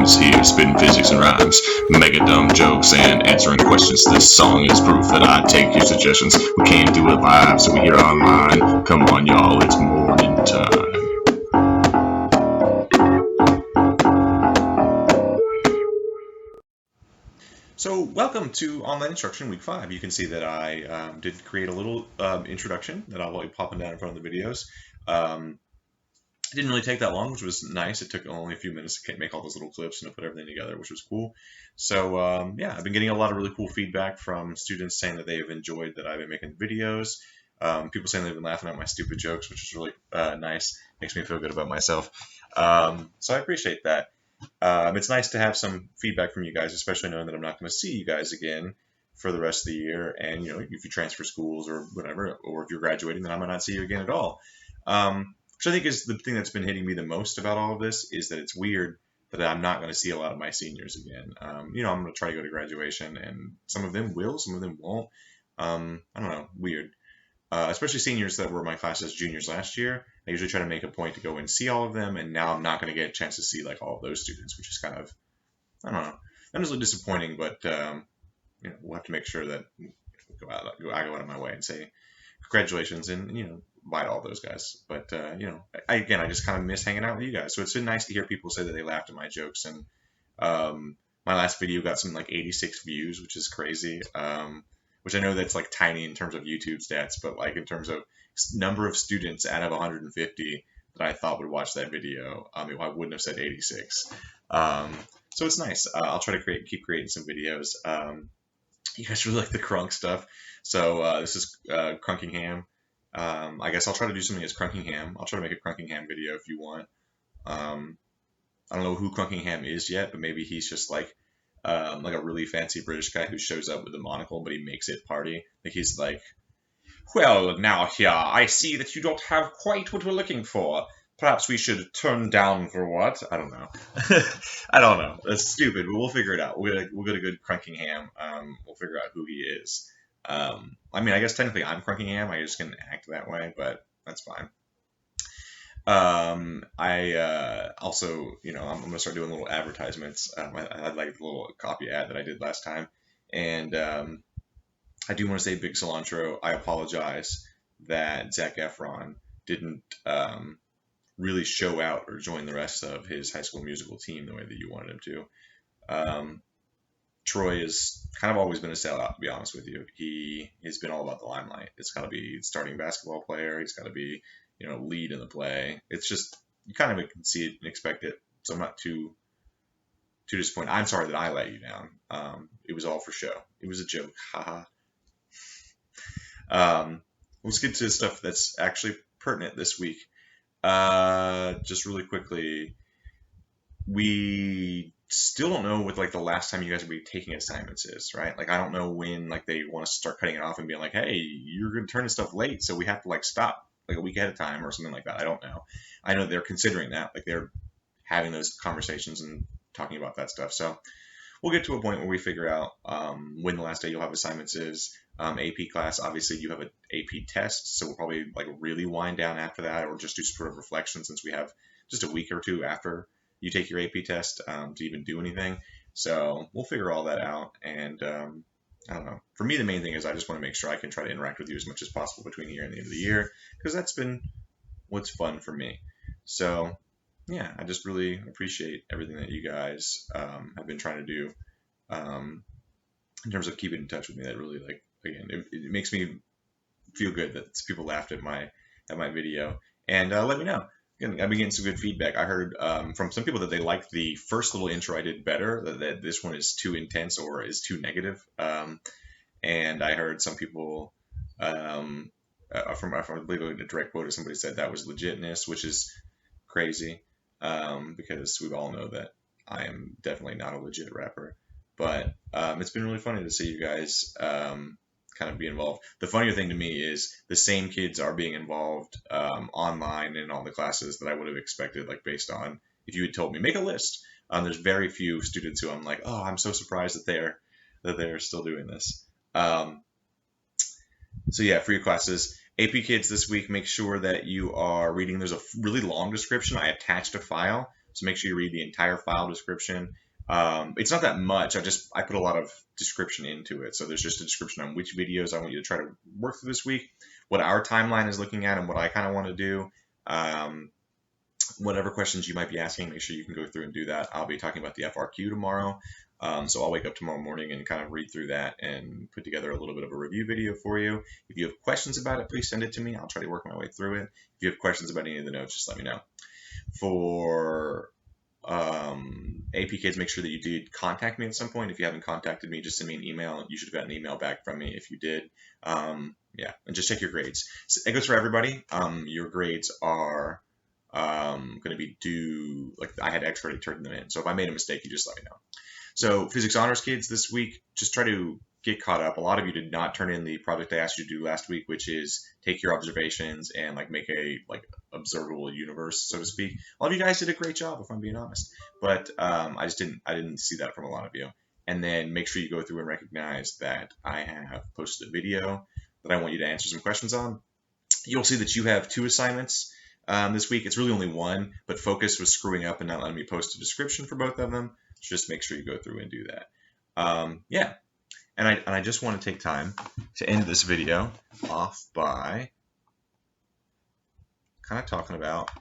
musicians here spitting physics and rhymes, mega dumb jokes and answering questions. This song is proof that I take your suggestions. We can't do it live, so we hear online. Come on, y'all, it's morning time. So welcome to Online Instruction Week 5. You can see that I did create a little introduction that I'll be popping down in front of the videos. It didn't really take that long, which was nice. It took only a few minutes to make all those little clips and to put everything together, which was cool. So yeah, I've been getting a lot of really cool feedback from students saying that they have enjoyed that I've been making videos. People saying they've been laughing at my stupid jokes, which is really nice. Makes me feel good about myself. So I appreciate that. It's nice to have some feedback from you guys, especially knowing that I'm not going to see you guys again for the rest of the year. And, you know, if you transfer schools or whatever, or if you're graduating, then I might not see you again at all. Which I think is the thing that's been hitting me the most about all of this, is that it's weird that I'm not going to see a lot of my seniors again. You know, I'm going to try to go to graduation, and some of them will, some of them won't. I don't know, weird. Especially seniors that were my class as juniors last year. I usually try to make a point to go and see all of them, and now I'm not going to get a chance to see like all of those students, which is kind of, I don't know, that is a little disappointing, but you know, we'll have to make sure that I go out of my way and say congratulations and, you know, bye to all those guys. But you know, I just kind of miss hanging out with you guys. So it's been nice to hear people say that they laughed at my jokes, and my last video got some like 86 views, which is crazy. Which I know that's like tiny in terms of YouTube stats, but like in terms of number of students out of 150 that I thought would watch that video, I wouldn't have said 86. So it's nice. I'll try to keep creating some videos. You guys really like the Krunk stuff. So this is Krunkingham. I guess I'll try to do something as Krunkingham. I'll try to make a Krunkingham video if you want. I don't know who Krunkingham is yet, but maybe he's just like a really fancy British guy who shows up with a monocle, but he makes it party. Like he's like, well, now here, I see that you don't have quite what we're looking for. Perhaps we should turn down for what? I don't know. I don't know. That's stupid, but we'll figure it out. We'll get a good Krunkingham. We'll figure out who he is. I mean, I guess technically I'm Krunkingham. I just can act that way, but that's fine. I also, you know, I'm gonna start doing little advertisements. I had like a little copy ad that I did last time, and I do want to say big cilantro. I apologize that Zac Efron didn't really show out or join the rest of his High School Musical team the way that you wanted him to. Troy has kind of always been a sellout, to be honest with you. He has been all about the limelight. It's got to be starting basketball player. He's got to be, you know, lead in the play. It's just, you kind of can see it and expect it. So I'm not too disappointed. I'm sorry that I let you down. It was all for show. It was a joke. Haha. Let's get to stuff that's actually pertinent this week. Just really quickly, we still don't know what like the last time you guys will be taking assignments is, right? Like I don't know when like they want to start cutting it off and being like, hey, you're gonna turn this stuff late, so we have to like stop like a week ahead of time or something like that. I don't know. I know they're considering that, like they're having those conversations and talking about that stuff. So we'll get to a point where we figure out when the last day you'll have assignments is. AP class, obviously you have an AP test, so we'll probably like really wind down after that, or just do sort of reflection since we have just a week or two after you take your AP test to even do anything. So we'll figure all that out. And I don't know. For me, the main thing is I just want to make sure I can try to interact with you as much as possible between here and the end of the year, because that's been what's fun for me. So yeah, I just really appreciate everything that you guys have been trying to do in terms of keeping in touch with me. That really, like, again, it makes me feel good that people laughed at my video. And let me know. Again, I've been getting some good feedback. I heard from some people that they liked the first little intro I did better, that this one is too intense or is too negative. And I heard some people from I believe a direct quote, somebody said that was legitness, which is crazy because we all know that I am definitely not a legit rapper. But it's been really funny to see you guys kind of be involved. The funnier thing to me is the same kids are being involved online in all the classes that I would have expected, like based on if you had told me make a list. There's very few students who I'm like, oh, I'm so surprised that they're still doing this. So yeah, for your classes, AP Kids this week, make sure that you are reading. There's a really long description. I attached a file So make sure you read the entire file description. It's not that much. I put a lot of description into it. So there's just a description on which videos I want you to try to work through this week, what our timeline is looking at, and what I kind of want to do. Whatever questions you might be asking, make sure you can go through and do that. I'll be talking about the FRQ tomorrow. So I'll wake up tomorrow morning and kind of read through that and put together a little bit of a review video for you. If you have questions about it, please send it to me. I'll try to work my way through it. If you have questions about any of the notes, just let me know. For AP kids, make sure that you did contact me at some point. If you haven't contacted me, just send me an email. You should have gotten an email back from me if you did. Yeah, and just check your grades. So it goes for everybody. Your grades are going to be due, like I had X already turned them in. So if I made a mistake, you just let me know. So physics honors kids this week, just try to get caught up. A lot of you did not turn in the project I asked you to do last week, which is take your observations and like make a like observable universe, so to speak. A lot of you guys did a great job, if I'm being honest, but I didn't see that from a lot of you. And then make sure you go through and recognize that I have posted a video that I want you to answer some questions on. You'll see that you have 2 assignments this week. It's really only 1, but Focus was screwing up and not letting me post a description for both of them. So just make sure you go through and do that. Yeah. And I just want to take time to end this video off by kind of talking about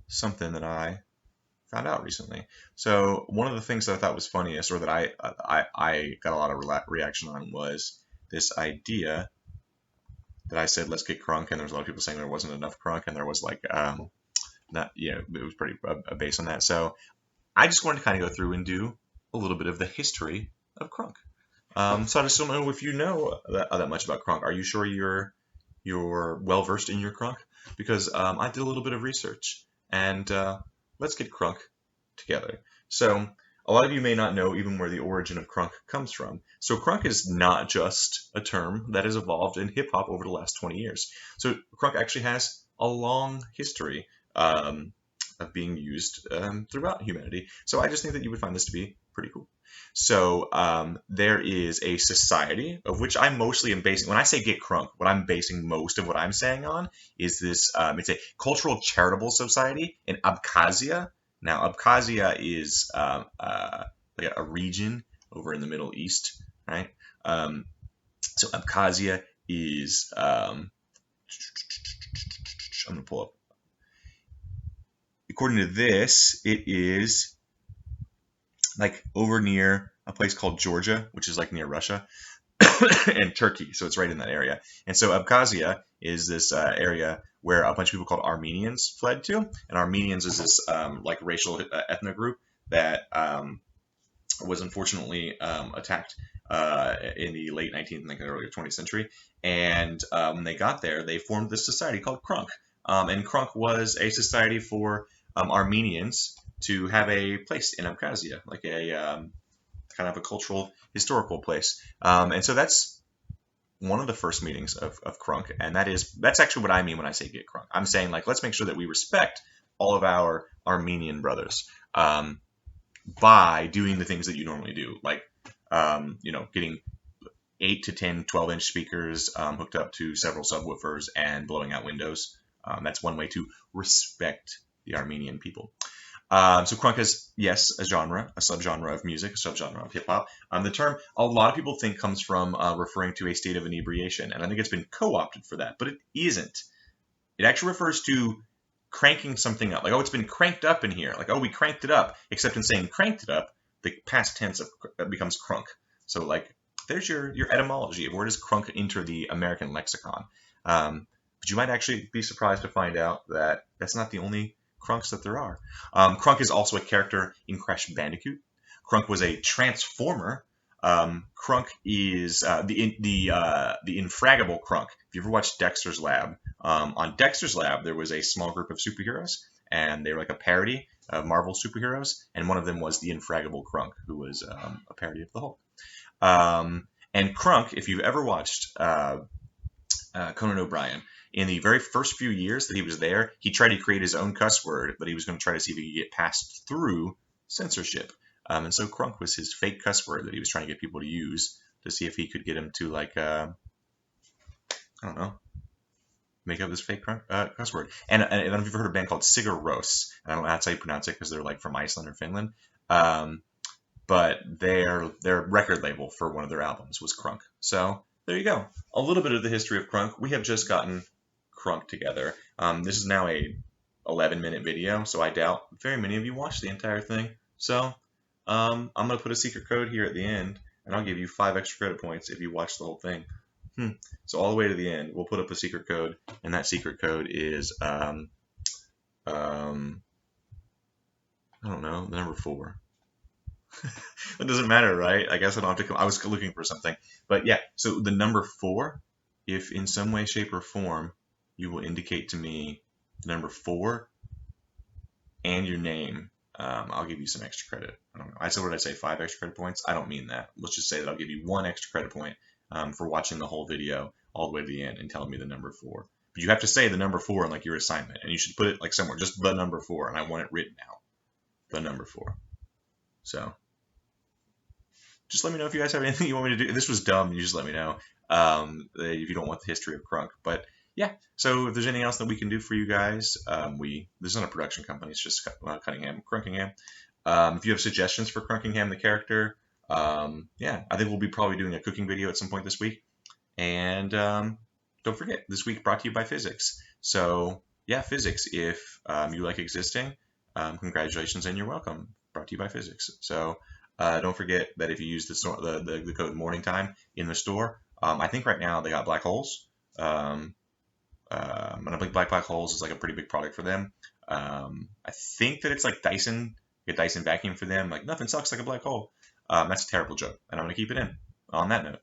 something that I found out recently. So one of the things that I thought was funniest, or that I got a lot of reaction on, was this idea that I said, let's get Krunk, and there was a lot of people saying there wasn't enough Krunk, and there was like, not, it was pretty based on that. So I just wanted to kind of go through and do a little bit of the history of Krunk. So I just don't know if you know that much about Krunk. Are you sure you're well versed in your Krunk? Because I did a little bit of research, and let's get Krunk together. So a lot of you may not know even where the origin of Krunk comes from. So Krunk is not just a term that has evolved in hip hop over the last 20 years. So Krunk actually has a long history of being used throughout humanity. So I just think that you would find this to be pretty cool. So there is a society of which I mostly am basing, when I say get Krunk, what I'm basing most of what I'm saying on is this, it's a cultural charitable society in Abkhazia. Now, Abkhazia is like a region over in the Middle East, right? So Abkhazia is, I'm going to pull up. According to this, it is like over near a place called Georgia, which is like near Russia, and Turkey. So it's right in that area. And so Abkhazia is this area where a bunch of people called Armenians fled to. And Armenians is this like racial ethnic group that was unfortunately attacked in the late 19th and early 20th century. And when they got there, they formed this society called Krunk. And Krunk was a society for Armenians to have a place in Abkhazia, like a kind of a cultural, historical place. And so that's one of the first meetings of Krunk, and that's actually what I mean when I say get Krunk. I'm saying, like, let's make sure that we respect all of our Armenian brothers by doing the things that you normally do, like getting 8 to 10 12-inch speakers hooked up to several subwoofers and blowing out windows. That's one way to respect the Armenian people. So Krunk is, yes, a genre, a subgenre of music, a subgenre of hip-hop. The term a lot of people think comes from referring to a state of inebriation, and I think it's been co-opted for that, but it isn't. It actually refers to cranking something up. Like, oh, it's been cranked up in here. Like, oh, we cranked it up. Except in saying cranked it up, the past tense becomes crunk. So, like, there's your etymology of where does crunk enter the American lexicon. But you might actually be surprised to find out that that's not the only Krunks that there are. Krunk is also a character in Crash Bandicoot. Krunk was a transformer. Krunk is the infraggable Krunk. If you ever watched Dexter's Lab, on Dexter's Lab there was a small group of superheroes, and they were like a parody of Marvel superheroes, and one of them was the infraggable Krunk, who was a parody of the Hulk. And Krunk, if you've ever watched Conan O'Brien, in the very first few years that he was there, he tried to create his own cuss word, but he was going to try to see if he could get passed through censorship. And so Krunk was his fake cuss word that he was trying to get people to use to see if he could get him to, like, I don't know, make up this fake cuss word. And I don't know if you've heard of a band called Sigur Rós. I don't know that's how you pronounce it because they're like from Iceland or Finland. But their record label for one of their albums was Krunk. So there you go. A little bit of the history of Krunk. We have just gotten Krunk together. This is now a 11-minute video, so I doubt very many of you watched the entire thing. So I'm gonna put a secret code here at the end, and I'll give you 5 extra credit points if you watch the whole thing. So all the way to the end, we'll put up a secret code, and that secret code is I don't know, the number 4. It doesn't matter, right? I guess I don't have to. I was looking for something, but yeah. So the number 4, if in some way, shape, or form you will indicate to me the number 4 and your name, I'll give you some extra credit. I don't know. I said, what did I say? 5 extra credit points? I don't mean that. Let's just say that I'll give you 1 extra credit point for watching the whole video all the way to the end and telling me the number 4. But you have to say the number 4 in like your assignment, and you should put it like somewhere, just the number 4, and I want it written out. The number 4. So just let me know if you guys have anything you want me to do. If this was dumb, you just let me know if you don't want the history of Krunk. But yeah, so if there's anything else that we can do for you guys, this is not a production company. It's just Crunkingham. If you have suggestions for Crunkingham, the character, yeah, I think we'll be probably doing a cooking video at some point this week. And don't forget, this week brought to you by Physics. So yeah, Physics, if you like existing, congratulations and you're welcome. Brought to you by Physics. So don't forget that if you use the code morning time in the store, I think right now they got black holes. And I think black holes is like a pretty big product for them. I think that it's like Dyson, get Dyson vacuum for them. Like nothing sucks like a black hole. That's a terrible joke, and I'm gonna keep it in on that note.